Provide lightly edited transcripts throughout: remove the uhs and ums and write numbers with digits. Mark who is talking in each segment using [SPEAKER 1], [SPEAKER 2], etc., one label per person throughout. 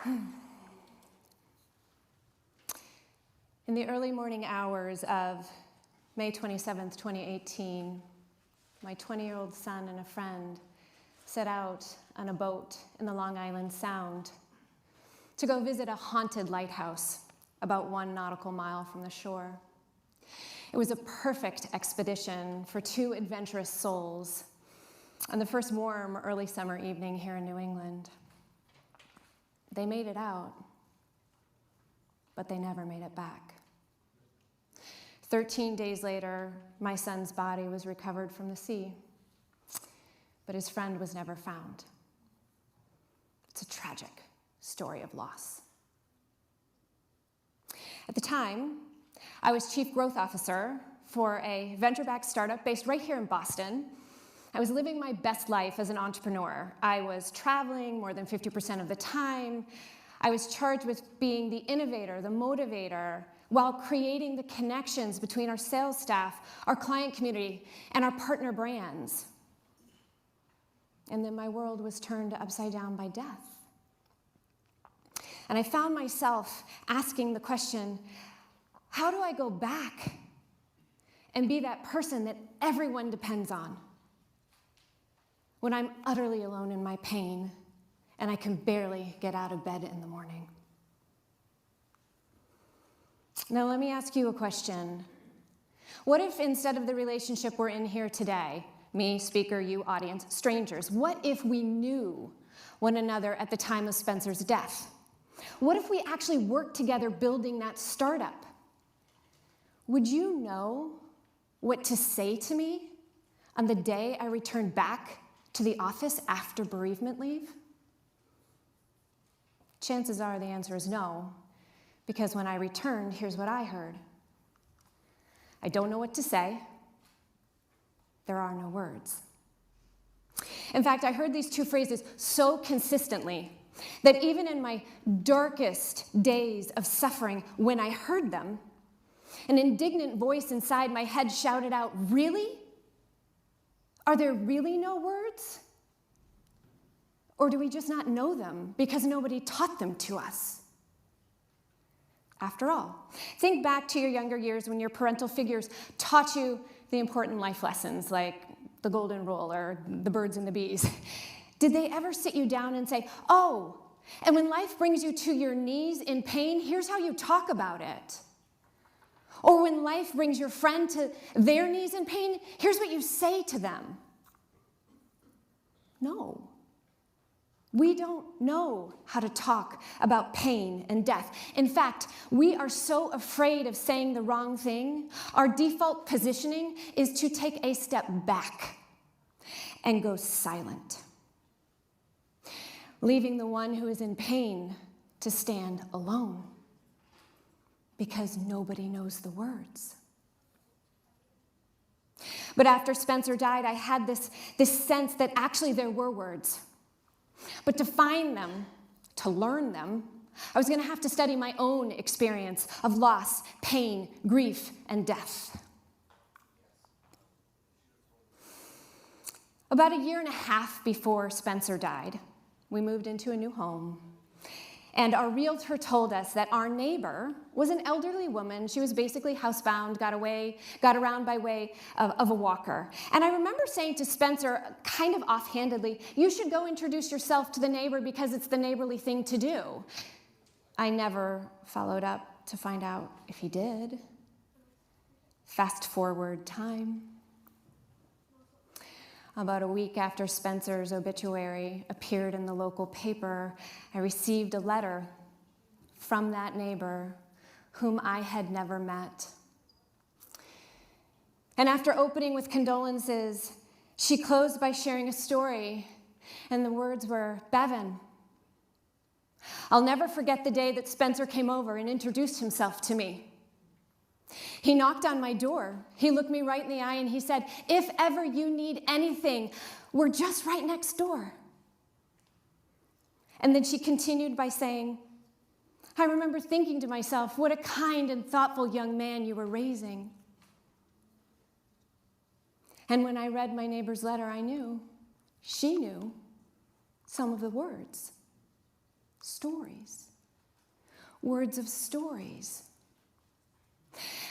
[SPEAKER 1] In the early morning hours of May 27th, 2018, my 20-year-old son and a friend set out on a boat in the Long Island Sound to go visit a haunted lighthouse about 1 nautical mile from the shore. It was a perfect expedition for 2 adventurous souls on the first warm early summer evening here in New England. They made it out, but they never made it back. 13 days later, my son's body was recovered from the sea, but his friend was never found. It's a tragic story of loss. At the time, I was Chief Growth Officer for a venture-backed startup based right here in Boston. I was living my best life as an entrepreneur. I was traveling more than 50% of the time. I was charged with being the innovator, the motivator, while creating the connections between our sales staff, our client community, and our partner brands. And then my world was turned upside down by death. And I found myself asking the question, how do I go back and be that person that everyone depends on when I'm utterly alone in my pain and I can barely get out of bed in the morning? Now, let me ask you a question. What if instead of the relationship we're in here today, me, speaker, you, audience, strangers, what if we knew one another at the time of Spencer's death? What if we actually worked together building that startup? Would you know what to say to me on the day I returned back to the office after bereavement leave? Chances are the answer is no, because when I returned, here's what I heard. I don't know what to say. There are no words. In fact, I heard these 2 phrases so consistently that even in my darkest days of suffering, when I heard them, an indignant voice inside my head shouted out, "Really? Are there really no words? Or do we just not know them because nobody taught them to us?" After all, think back to your younger years when your parental figures taught you the important life lessons like the golden rule or the birds and the bees. Did they ever sit you down and say, "Oh, and when life brings you to your knees in pain, here's how you talk about it"? Or when life brings your friend to their knees in pain, here's what you say to them? No. We don't know how to talk about pain and death. In fact, we are so afraid of saying the wrong thing, our default positioning is to take a step back and go silent, leaving the one who is in pain to stand alone because nobody knows the words. But after Spencer died, I had this sense that actually there were words. But to find them, to learn them, I was going to have to study my own experience of loss, pain, grief, and death. About 1.5 years before Spencer died, we moved into a new home. And our realtor told us that our neighbor was an elderly woman. She was basically housebound, got around by way of a walker. And I remember saying to Spencer, kind of offhandedly, "You should go introduce yourself to the neighbor because it's the neighborly thing to do." I never followed up to find out if he did. Fast forward time. About a week after Spencer's obituary appeared in the local paper, I received a letter from that neighbor whom I had never met. And after opening with condolences, she closed by sharing a story, and the words were, "Bevin, I'll never forget the day that Spencer came over and introduced himself to me. He knocked on my door. He looked me right in the eye and he said, 'If ever you need anything, we're just right next door.'" And then she continued by saying, "I remember thinking to myself, what a kind and thoughtful young man you were raising." And when I read my neighbor's letter, I knew, she knew, some of the words. stories. Words of stories.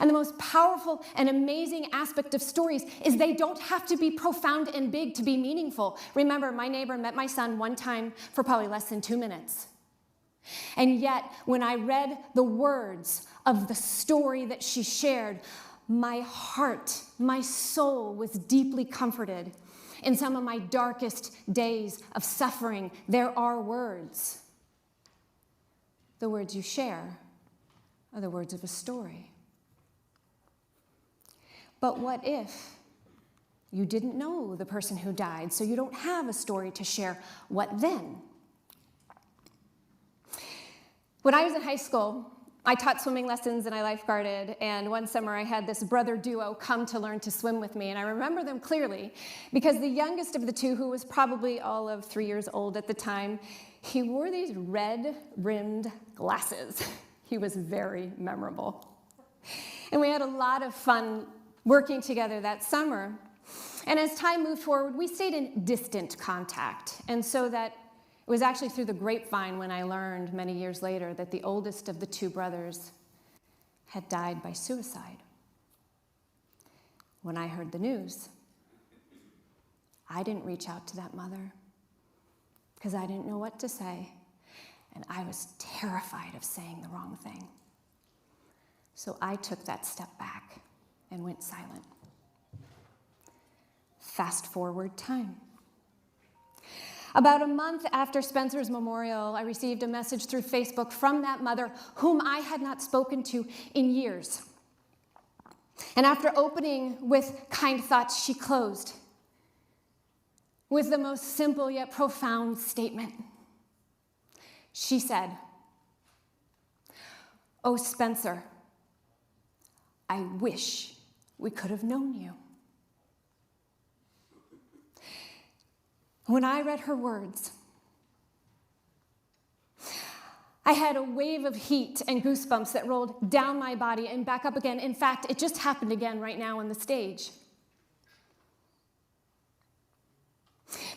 [SPEAKER 1] And the most powerful and amazing aspect of stories is they don't have to be profound and big to be meaningful. Remember, my neighbor met my son one time for probably less than 2 minutes. And yet, when I read the words of the story that she shared, my heart, my soul was deeply comforted. In some of my darkest days of suffering, there are words. The words you share are the words of a story. But what if you didn't know the person who died, so you don't have a story to share? What then? When I was in high school, I taught swimming lessons and I lifeguarded, and one summer I had this brother duo come to learn to swim with me, and I remember them clearly because the youngest of the two, who was probably all of 3 years old at the time, he wore these red-rimmed glasses. He was very memorable. And we had a lot of fun working together that summer. And as time moved forward, we stayed in distant contact. And so that it was actually through the grapevine when I learned many years later that the oldest of the two brothers had died by suicide. When I heard the news, I didn't reach out to that mother because I didn't know what to say, and I was terrified of saying the wrong thing. So I took that step back and went silent. Fast forward time. About a month after Spencer's memorial, I received a message through Facebook from that mother whom I had not spoken to in years. And after opening with kind thoughts, she closed with the most simple yet profound statement. She said, "Oh, Spencer, I wish we could have known you." When I read her words, I had a wave of heat and goosebumps that rolled down my body and back up again. In fact, it just happened again right now on the stage.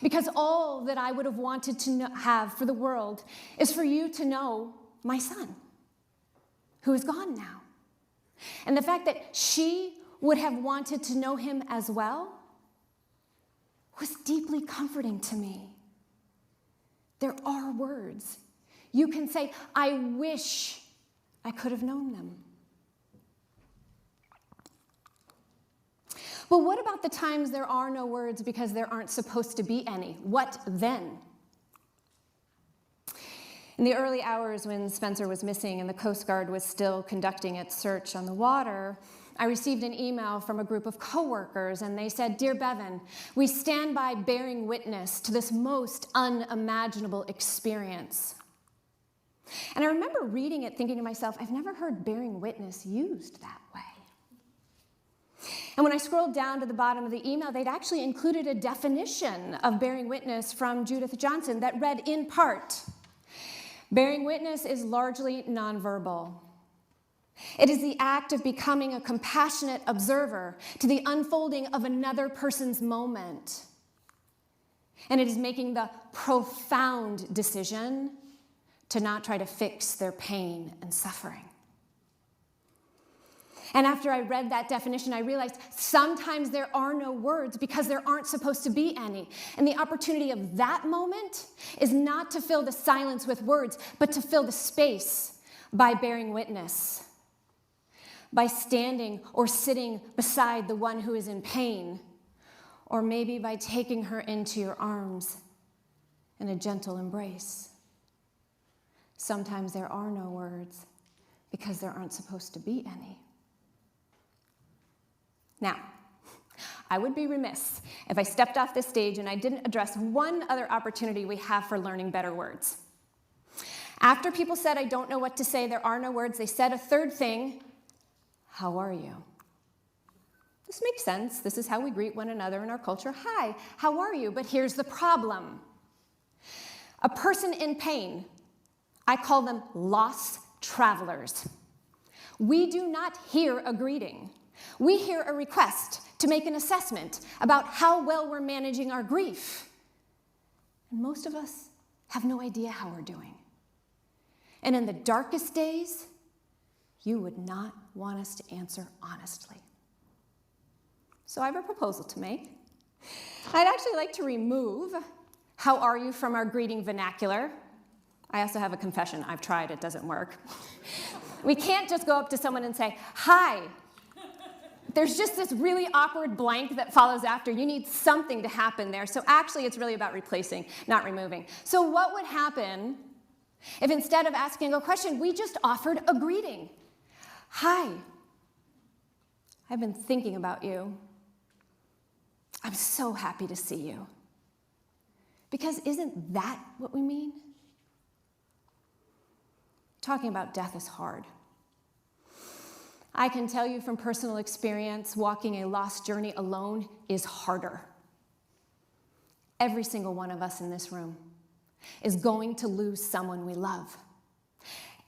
[SPEAKER 1] Because all that I would have wanted to have for the world is for you to know my son, who is gone now. And the fact that she would have wanted to know him as well was deeply comforting to me. There are words. You can say, "I wish I could have known them." But what about the times there are no words because there aren't supposed to be any? What then? In the early hours when Spencer was missing and the Coast Guard was still conducting its search on the water, I received an email from a group of coworkers, and they said, "Dear Bevin, we stand by bearing witness to this most unimaginable experience." And I remember reading it thinking to myself, I've never heard bearing witness used that way. And when I scrolled down to the bottom of the email, they'd actually included a definition of bearing witness from Judith Johnson that read in part, "Bearing witness is largely nonverbal. It is the act of becoming a compassionate observer to the unfolding of another person's moment. And it is making the profound decision to not try to fix their pain and suffering." And after I read that definition, I realized sometimes there are no words because there aren't supposed to be any. And the opportunity of that moment is not to fill the silence with words, but to fill the space by bearing witness, by standing or sitting beside the one who is in pain, or maybe by taking her into your arms in a gentle embrace. Sometimes there are no words because there aren't supposed to be any. Now, I would be remiss if I stepped off this stage and I didn't address one other opportunity we have for learning better words. After people said, "I don't know what to say, there are no words," they said a third thing, "How are you?" This makes sense. This is how we greet one another in our culture. "Hi, how are you?" But here's the problem. A person in pain, I call them lost travelers. We do not hear a greeting. We hear a request to make an assessment about how well we're managing our grief. And most of us have no idea how we're doing. And in the darkest days, you would not want us to answer honestly. So I have a proposal to make. I'd actually like to remove "how are you" from our greeting vernacular. I also have a confession. I've tried, it doesn't work. We can't just go up to someone and say, "Hi." There's just this really awkward blank that follows after. You need something to happen there. So actually, it's really about replacing, not removing. So what would happen if instead of asking a question, we just offered a greeting? "Hi, I've been thinking about you. I'm so happy to see you." Because isn't that what we mean? Talking about death is hard. I can tell you from personal experience, walking a lost journey alone is harder. Every single one of us in this room is going to lose someone we love.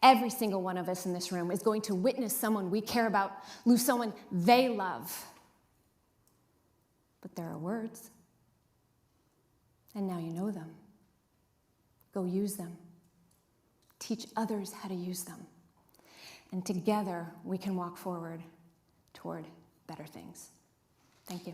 [SPEAKER 1] Every single one of us in this room is going to witness someone we care about lose someone they love. But there are words, and now you know them. Go use them. Teach others how to use them. And together, we can walk forward toward better things. Thank you.